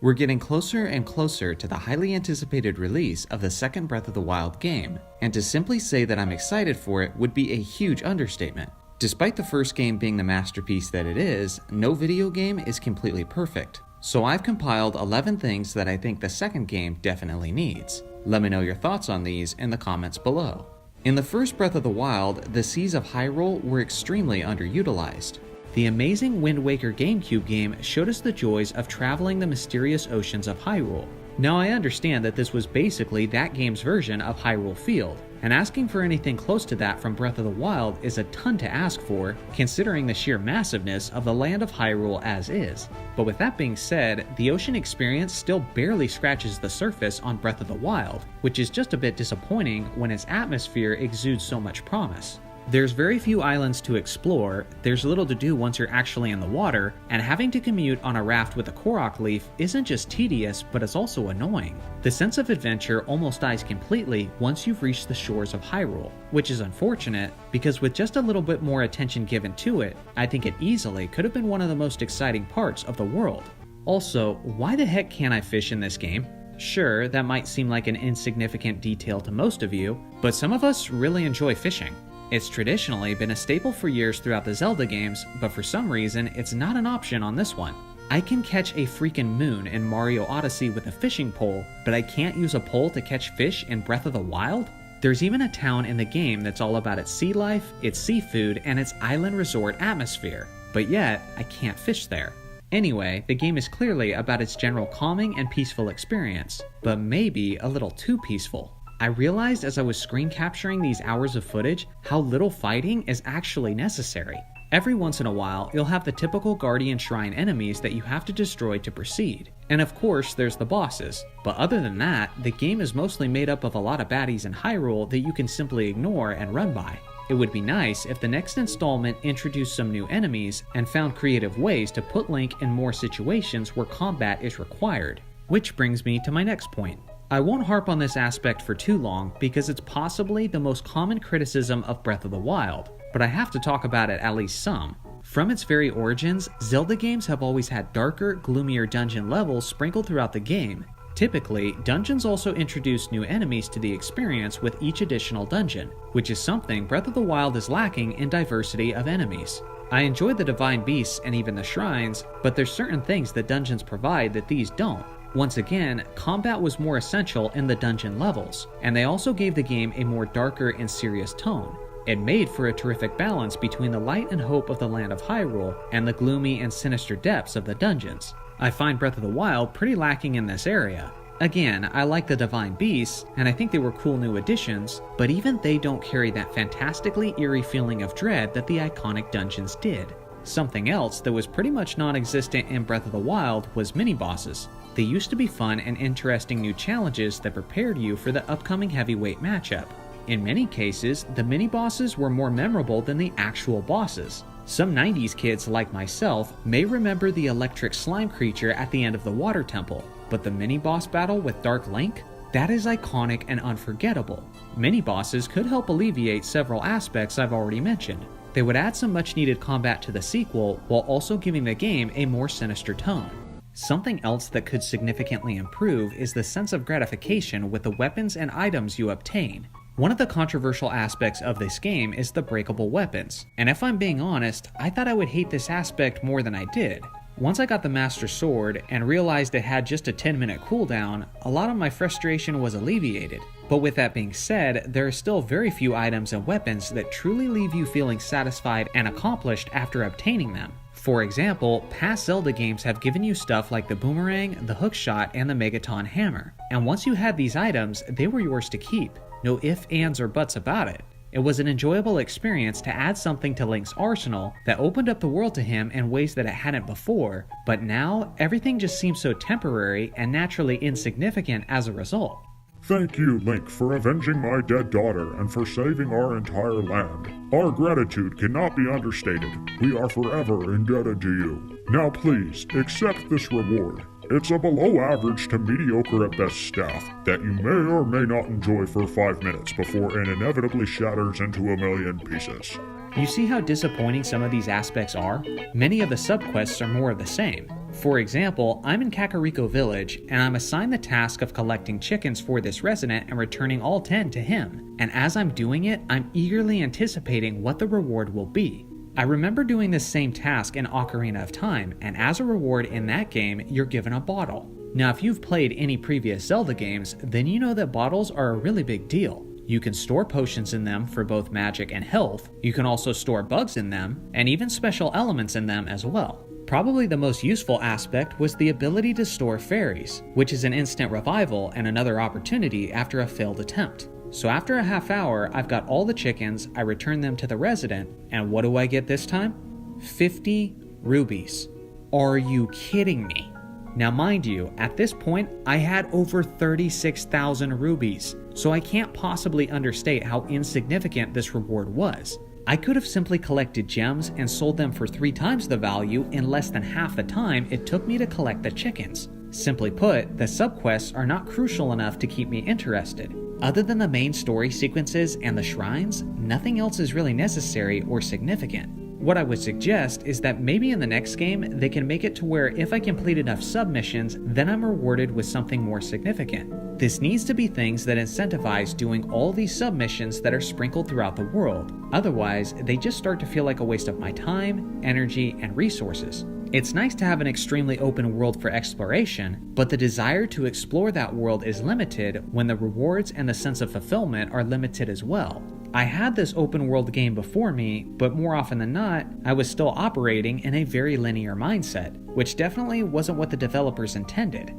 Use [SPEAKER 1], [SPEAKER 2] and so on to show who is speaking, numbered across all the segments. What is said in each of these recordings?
[SPEAKER 1] We're getting closer and closer to the highly anticipated release of the second Breath of the Wild game, and to simply say that I'm excited for it would be a huge understatement. Despite the first game being the masterpiece that it is, no video game is completely perfect. So I've compiled 11 things that I think the second game definitely needs. Let me know your thoughts on these in the comments below. In the first Breath of the Wild, the seas of Hyrule were extremely underutilized. The amazing Wind Waker GameCube game showed us the joys of traveling the mysterious oceans of Hyrule. Now I understand that this was basically that game's version of Hyrule Field, and asking for anything close to that from Breath of the Wild is a ton to ask for, considering the sheer massiveness of the land of Hyrule as is. But with that being said, the ocean experience still barely scratches the surface on Breath of the Wild, which is just a bit disappointing when its atmosphere exudes so much promise. There's very few islands to explore, there's little to do once you're actually in the water, and having to commute on a raft with a Korok leaf isn't just tedious, but it's also annoying. The sense of adventure almost dies completely once you've reached the shores of Hyrule, which is unfortunate, because with just a little bit more attention given to it, I think it easily could have been one of the most exciting parts of the world. Also, why the heck can't I fish in this game? Sure, that might seem like an insignificant detail to most of you, but some of us really enjoy fishing. It's traditionally been a staple for years throughout the Zelda games, but for some reason, it's not an option on this one. I can catch a freaking moon in Mario Odyssey with a fishing pole, but I can't use a pole to catch fish in Breath of the Wild? There's even a town in the game that's all about its sea life, its seafood, and its island resort atmosphere, but yet, I can't fish there. Anyway, the game is clearly about its general calming and peaceful experience, but maybe a little too peaceful. I realized as I was screen capturing these hours of footage how little fighting is actually necessary. Every once in a while, you'll have the typical Guardian Shrine enemies that you have to destroy to proceed. And of course, there's the bosses. But other than that, the game is mostly made up of a lot of baddies in Hyrule that you can simply ignore and run by. It would be nice if the next installment introduced some new enemies and found creative ways to put Link in more situations where combat is required. Which brings me to my next point. I won't harp on this aspect for too long because it's possibly the most common criticism of Breath of the Wild, but I have to talk about it at least some. From its very origins, Zelda games have always had darker, gloomier dungeon levels sprinkled throughout the game. Typically, dungeons also introduce new enemies to the experience with each additional dungeon, which is something Breath of the Wild is lacking in diversity of enemies. I enjoy the divine beasts and even the shrines, but there's certain things that dungeons provide that these don't. Once again, combat was more essential in the dungeon levels, and they also gave the game a more darker and serious tone. It made for a terrific balance between the light and hope of the land of Hyrule and the gloomy and sinister depths of the dungeons. I find Breath of the Wild pretty lacking in this area. Again, I like the divine beasts, and I think they were cool new additions, but even they don't carry that fantastically eerie feeling of dread that the iconic dungeons did. Something else that was pretty much non-existent in Breath of the Wild was mini-bosses. They used to be fun and interesting new challenges that prepared you for the upcoming heavyweight matchup. In many cases, the mini-bosses were more memorable than the actual bosses. Some 90s kids like myself may remember the electric slime creature at the end of the water temple, but the mini-boss battle with Dark Link? That is iconic and unforgettable. Mini-bosses could help alleviate several aspects I've already mentioned. They would add some much-needed combat to the sequel while also giving the game a more sinister tone. Something else that could significantly improve is the sense of gratification with the weapons and items you obtain. One of the controversial aspects of this game is the breakable weapons, and if I'm being honest, I thought I would hate this aspect more than I did. Once I got the Master Sword and realized it had just a 10-minute cooldown, a lot of my frustration was alleviated. But with that being said, there are still very few items and weapons that truly leave you feeling satisfied and accomplished after obtaining them. For example, past Zelda games have given you stuff like the boomerang, the hookshot, and the Megaton hammer. And once you had these items, they were yours to keep. No ifs, ands, or buts about it. It was an enjoyable experience to add something to Link's arsenal that opened up the world to him in ways that it hadn't before, but now everything just seems so temporary and naturally insignificant as a result.
[SPEAKER 2] Thank you, Link, for avenging my dead daughter and for saving our entire land. Our gratitude cannot be understated. We are forever indebted to you. Now please, accept this reward. It's a below average to mediocre at best staff that you may or may not enjoy for 5 minutes before it inevitably shatters into a million pieces.
[SPEAKER 1] You see how disappointing some of these aspects are? Many of the subquests are more of the same. For example, I'm in Kakariko Village, and I'm assigned the task of collecting chickens for this resident and returning all 10 to him. And as I'm doing it, I'm eagerly anticipating what the reward will be. I remember doing this same task in Ocarina of Time, and as a reward in that game, you're given a bottle. Now, if you've played any previous Zelda games, then you know that bottles are a really big deal. You can store potions in them for both magic and health, you can also store bugs in them, and even special elements in them as well. Probably the most useful aspect was the ability to store fairies, which is an instant revival and another opportunity after a failed attempt. So after a half hour, I've got all the chickens, I return them to the resident, and what do I get this time? 50 rubies. Are you kidding me? Now mind you, at this point, I had over 36,000 rubies, so I can't possibly understate how insignificant this reward was. I could have simply collected gems and sold them for 3 times the value in less than half the time it took me to collect the chickens. Simply put, the sub-quests are not crucial enough to keep me interested. Other than the main story sequences and the shrines, nothing else is really necessary or significant. What I would suggest is that maybe in the next game, they can make it to where if I complete enough sub-missions, then I'm rewarded with something more significant. This needs to be things that incentivize doing all these sub-missions that are sprinkled throughout the world. Otherwise, they just start to feel like a waste of my time, energy, and resources. It's nice to have an extremely open world for exploration, but the desire to explore that world is limited when the rewards and the sense of fulfillment are limited as well. I had this open world game before me, but more often than not, I was still operating in a very linear mindset, which definitely wasn't what the developers intended.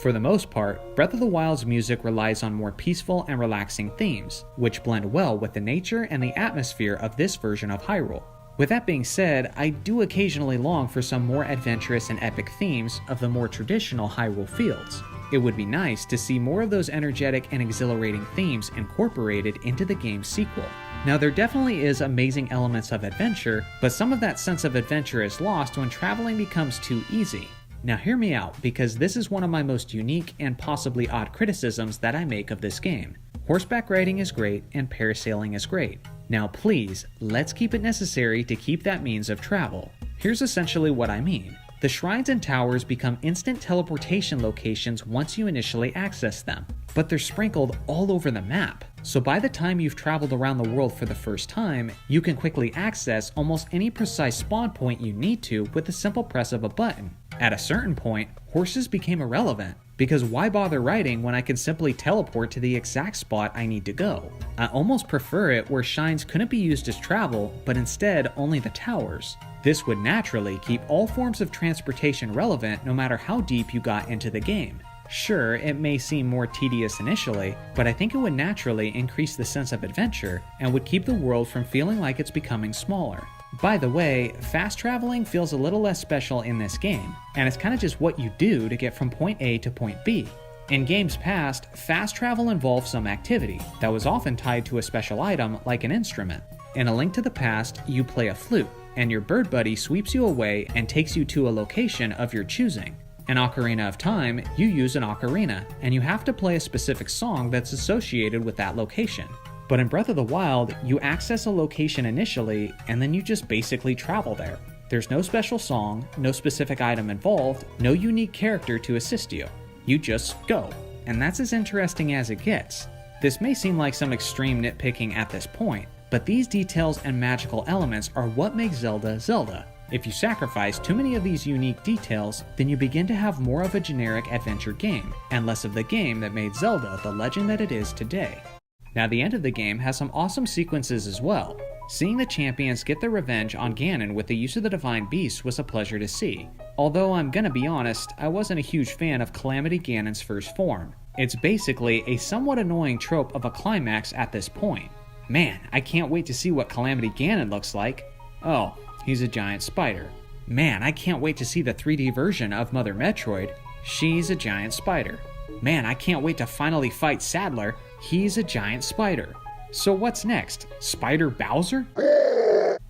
[SPEAKER 1] For the most part, Breath of the Wild's music relies on more peaceful and relaxing themes, which blend well with the nature and the atmosphere of this version of Hyrule. With that being said, I do occasionally long for some more adventurous and epic themes of the more traditional Hyrule fields. It would be nice to see more of those energetic and exhilarating themes incorporated into the game's sequel. Now, there definitely is amazing elements of adventure, but some of that sense of adventure is lost when traveling becomes too easy. Now hear me out, because this is one of my most unique and possibly odd criticisms that I make of this game. Horseback riding is great, and parasailing is great. Now please, let's keep it necessary to keep that means of travel. Here's essentially what I mean. The shrines and towers become instant teleportation locations once you initially access them, but they're sprinkled all over the map. So by the time you've traveled around the world for the first time, you can quickly access almost any precise spawn point you need to with the simple press of a button. At a certain point, horses became irrelevant, because why bother riding when I can simply teleport to the exact spot I need to go? I almost prefer it where shrines couldn't be used as travel, but instead only the towers. This would naturally keep all forms of transportation relevant no matter how deep you got into the game. Sure, it may seem more tedious initially, but I think it would naturally increase the sense of adventure and would keep the world from feeling like it's becoming smaller. By the way, fast traveling feels a little less special in this game, and it's kind of just what you do to get from point A to point B. In games past, fast travel involved some activity that was often tied to a special item like an instrument. In A Link to the Past, you play a flute, and your bird buddy sweeps you away and takes you to a location of your choosing. In Ocarina of Time, you use an ocarina, and you have to play a specific song that's associated with that location. But in Breath of the Wild, you access a location initially, and then you just basically travel there. There's no special song, no specific item involved, no unique character to assist you. You just go, and that's as interesting as it gets. This may seem like some extreme nitpicking at this point, but these details and magical elements are what make Zelda Zelda. If you sacrifice too many of these unique details, then you begin to have more of a generic adventure game, and less of the game that made Zelda the legend that it is today. Now, the end of the game has some awesome sequences as well. Seeing the champions get their revenge on Ganon with the use of the Divine Beast was a pleasure to see. Although I'm gonna be honest, I wasn't a huge fan of Calamity Ganon's first form. It's basically a somewhat annoying trope of a climax at this point. Man, I can't wait to see what Calamity Ganon looks like. Oh, he's a giant spider. Man, I can't wait to see the 3D version of Mother Metroid. She's a giant spider. Man, I can't wait to finally fight Sadler. He's a giant spider. So what's next? Spider Bowser?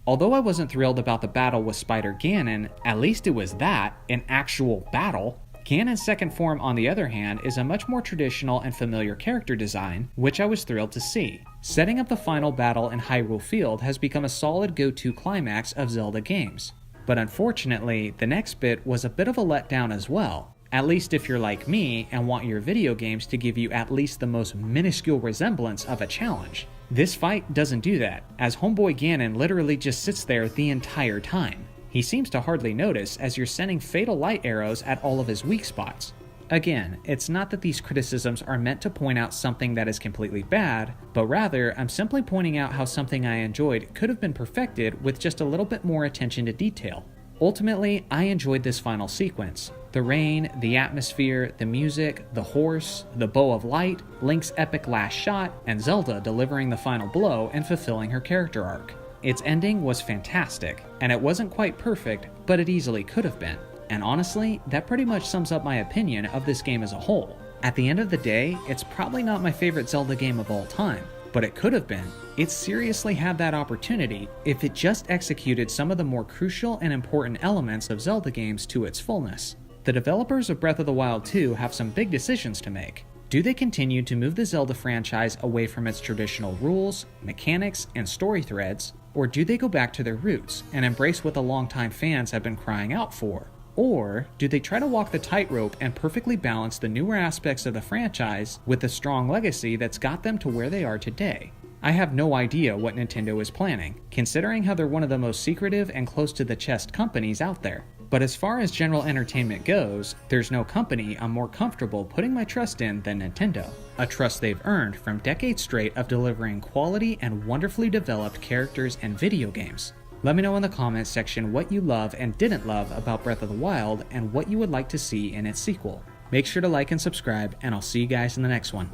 [SPEAKER 1] Although I wasn't thrilled about the battle with Spider Ganon, at least it was that, an actual battle. Ganon's second form, on the other hand, is a much more traditional and familiar character design, which I was thrilled to see. Setting up the final battle in Hyrule Field has become a solid go-to climax of Zelda games. But unfortunately, the next bit was a bit of a letdown as well. At least if you're like me and want your video games to give you at least the most minuscule resemblance of a challenge. This fight doesn't do that, as homeboy Ganon literally just sits there the entire time. He seems to hardly notice as you're sending fatal light arrows at all of his weak spots. Again, it's not that these criticisms are meant to point out something that is completely bad, but rather I'm simply pointing out how something I enjoyed could have been perfected with just a little bit more attention to detail. Ultimately, I enjoyed this final sequence. The rain, the atmosphere, the music, the horse, the bow of light, Link's epic last shot, and Zelda delivering the final blow and fulfilling her character arc. Its ending was fantastic, and it wasn't quite perfect, but it easily could have been. And honestly, that pretty much sums up my opinion of this game as a whole. At the end of the day, it's probably not my favorite Zelda game of all time, but it could have been. It seriously had that opportunity if it just executed some of the more crucial and important elements of Zelda games to its fullness. The developers of Breath of the Wild 2 have some big decisions to make. Do they continue to move the Zelda franchise away from its traditional rules, mechanics, and story threads, or do they go back to their roots and embrace what the longtime fans have been crying out for? Or do they try to walk the tightrope and perfectly balance the newer aspects of the franchise with the strong legacy that's got them to where they are today? I have no idea what Nintendo is planning, considering how they're one of the most secretive and close to the chest companies out there. But as far as general entertainment goes, there's no company I'm more comfortable putting my trust in than Nintendo. A trust they've earned from decades straight of delivering quality and wonderfully developed characters and video games. Let me know in the comments section what you love and didn't love about Breath of the Wild and what you would like to see in its sequel. Make sure to like and subscribe, and I'll see you guys in the next one.